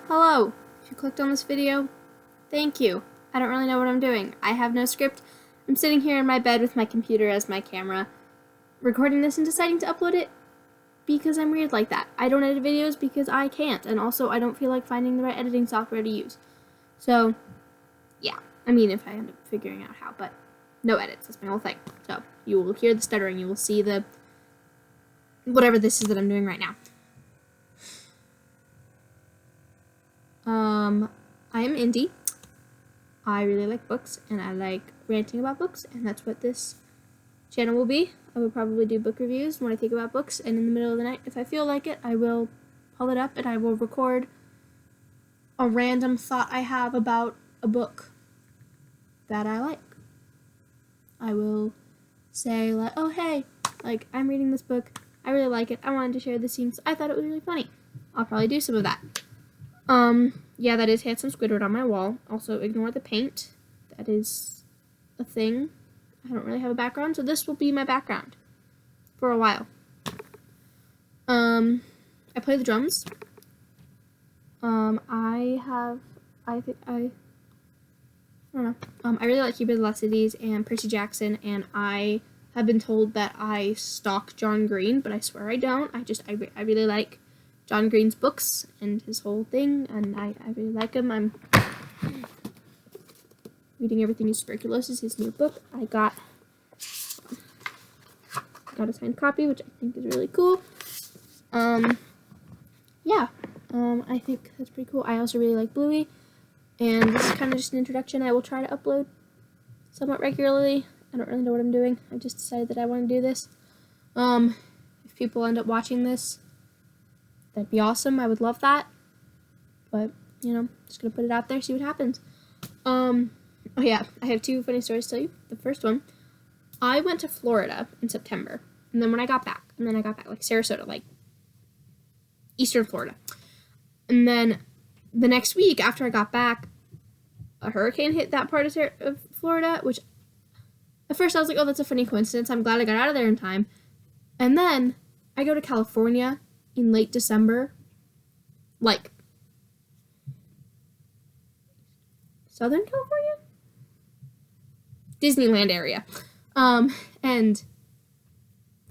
Hello! If you clicked on this video, thank you. I don't really know what I'm doing. I have no script. I'm sitting here in my bed with my computer as my camera, recording this and deciding to upload it because I'm weird like that. I don't edit videos because I can't, and also I don't feel like finding the right editing software to use. So, yeah. I mean, if I end up figuring out how, but no edits. That's my whole thing. So, you will hear the stuttering. You will see the whatever this is that I'm doing right now. I am indie. I really like books, and I like ranting about books, and that's what this channel will be. I will probably do book reviews when I think about books, and in the middle of the night, if I feel like it, I will pull it up, and I will record a random thought I have about a book that I like. I will say, like, oh, hey, like, I'm reading this book. I really like it. I wanted to share the scenes. I thought it was really funny. I'll probably do some of that. Yeah, that is Handsome Squidward on my wall. Also, ignore the paint. That is a thing. I don't really have a background, so this will be my background for a while. I play the drums. I really like Cupid Lost Cities and Percy Jackson, and I have been told that I stalk John Green, but I swear I don't. I really like John Green's books and his whole thing, and I really like him. I'm reading Everything is Tuberculosis, his new book. I got a signed copy, which I think is really cool. Yeah, I think that's pretty cool. I also really like Bluey, and this is kind of just an introduction. I will try to upload somewhat regularly. I don't really know what I'm doing. I just decided that I want to do this. If people end up watching this, that'd be awesome. I would love that. But, you know, just gonna put it out there, see what happens. Oh yeah, I have two funny stories to tell you. The first one, I went to Florida in September. And then when I got back, like Sarasota, like Eastern Florida. And then the next week after I got back, a hurricane hit that part of Florida, which at first I was like, oh, that's a funny coincidence. I'm glad I got out of there in time. And then I go to California in late December, like Southern California? Disneyland area. And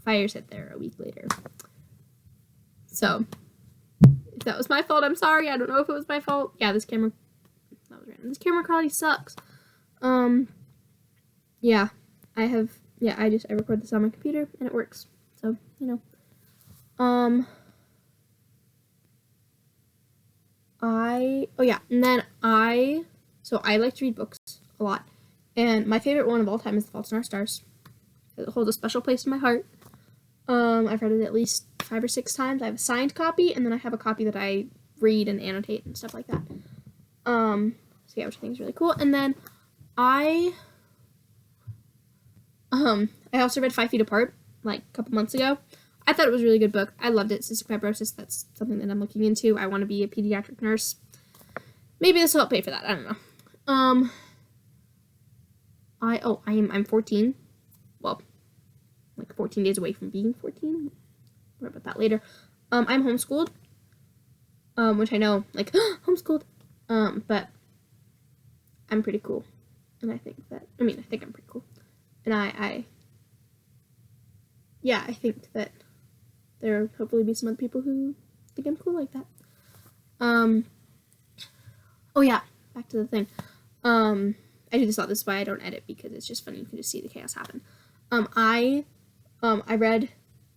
fires hit there a week later. So, if that was my fault, I'm sorry. I don't know if it was my fault. Yeah, that was random. This camera quality sucks. Yeah, I record this on my computer, and it works. So, you know. I like to read books a lot, and my favorite one of all time is The Fault in Our Stars. It holds a special place in my heart. I've read it at least 5 or 6 times. I have a signed copy, and then I have a copy that I read and annotate and stuff like that. So yeah, which I think is really cool. And then I also read 5 Feet Apart, like a couple months ago. I thought it was a really good book. I loved it. Cystic fibrosis, that's something that I'm looking into. I want to be a pediatric nurse. Maybe this will help pay for that. I don't know. I'm 14. Well, like 14 days away from being 14. More about that later. I'm homeschooled. Which I know, like, homeschooled. But I'm pretty cool. And I think I'm pretty cool. And I think that there will hopefully be some other people who think I'm cool like that. Oh yeah, back to the thing. I do this a lot. This is why I don't edit, because it's just funny. You can just see the chaos happen. I read,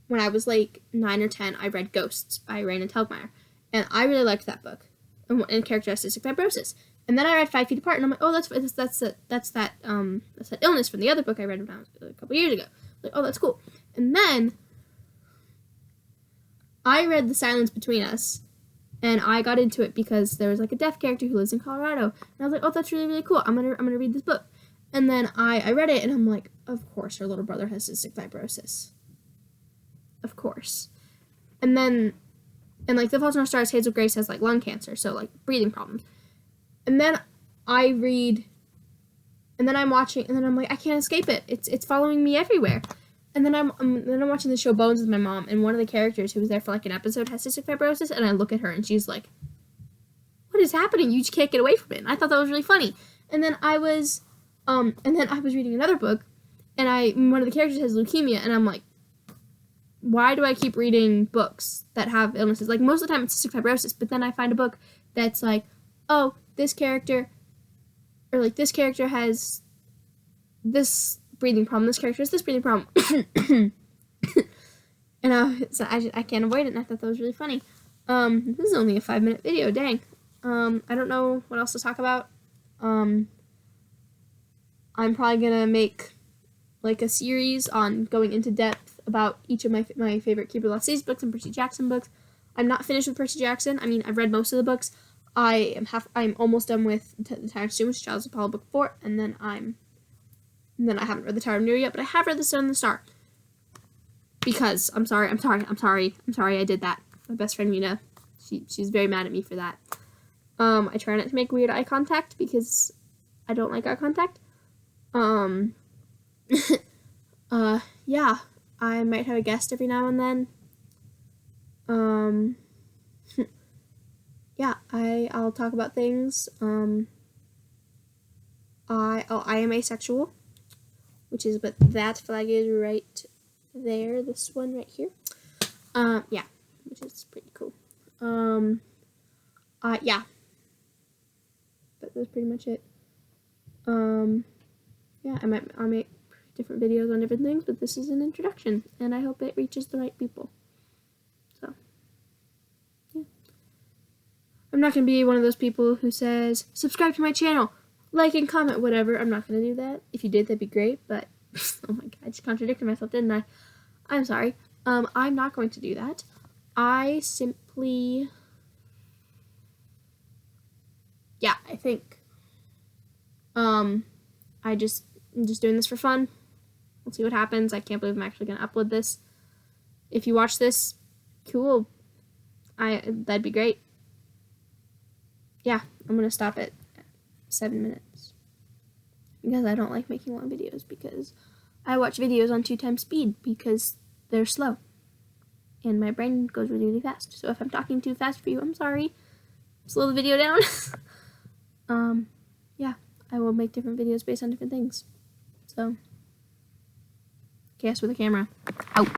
when I was like 9 or 10, I read Ghosts by Raina Telgemeier, and I really liked that book, and characterized cystic fibrosis. And then I read 5 Feet Apart, and I'm like, oh, that's that illness from the other book I read when I was a couple years ago. Like, oh, that's cool. And then I read The Silence Between Us, and I got into it because there was like a deaf character who lives in Colorado, and I was like, oh, that's really, really cool. I'm gonna read this book. And then I read it, and I'm like, of course, her little brother has cystic fibrosis. Of course. And then, like, The Fault in Our Stars, Hazel Grace has like lung cancer, so like breathing problems. And then I read, and then I'm watching, and then I'm like, I can't escape it. It's following me everywhere. And then I'm watching the show Bones with my mom, and one of the characters who was there for like an episode has cystic fibrosis, and I look at her, and she's like, what is happening? You just can't get away from it. And I thought that was really funny. And then I was reading another book, and one of the characters has leukemia, and I'm like, why do I keep reading books that have illnesses? Like, most of the time it's cystic fibrosis, but then I find a book that's like, oh, this character has this breathing problem, this character has this breathing problem. And so I can't avoid it, and I thought that was really funny. This is only a 5-minute video, dang. I don't know what else to talk about. I'm probably gonna make like a series on going into depth about each of my favorite Keeper Lost Cities books and Percy Jackson books. I'm not finished with Percy Jackson. I mean, I've read most of the books. I'm almost done with The Tower of Doom, which is Child's Apollo book 4, and then I haven't read The Tower of Near yet, but I have read The Stone and the Star. Because I'm sorry I did that. My best friend Mina, she's very mad at me for that. I try not to make weird eye contact because I don't like eye contact. Yeah, I might have a guest every now and then. Yeah, I'll talk about things. I am asexual, which is what that flag is right there. This one right here. Yeah, which is pretty cool. Yeah. But that's pretty much it. Yeah, I'll make different videos on different things, but this is an introduction, and I hope it reaches the right people. So, yeah. I'm not going to be one of those people who says, subscribe to my channel, like and comment, whatever. I'm not going to do that. If you did, that'd be great, but, oh my god, I just contradicted myself, didn't I? I'm sorry. I'm not going to do that. I simply, yeah, I think, I'm just doing this for fun. We'll see what happens. I can't believe I'm actually going to upload this. If you watch this, cool. That'd be great. Yeah, I'm going to stop at 7 minutes. Because I don't like making long videos, because I watch videos on 2 times speed because they're slow. And my brain goes really, really fast. So if I'm talking too fast for you, I'm sorry. Slow the video down. Yeah, I will make different videos based on different things. So, chaos with a camera. Out.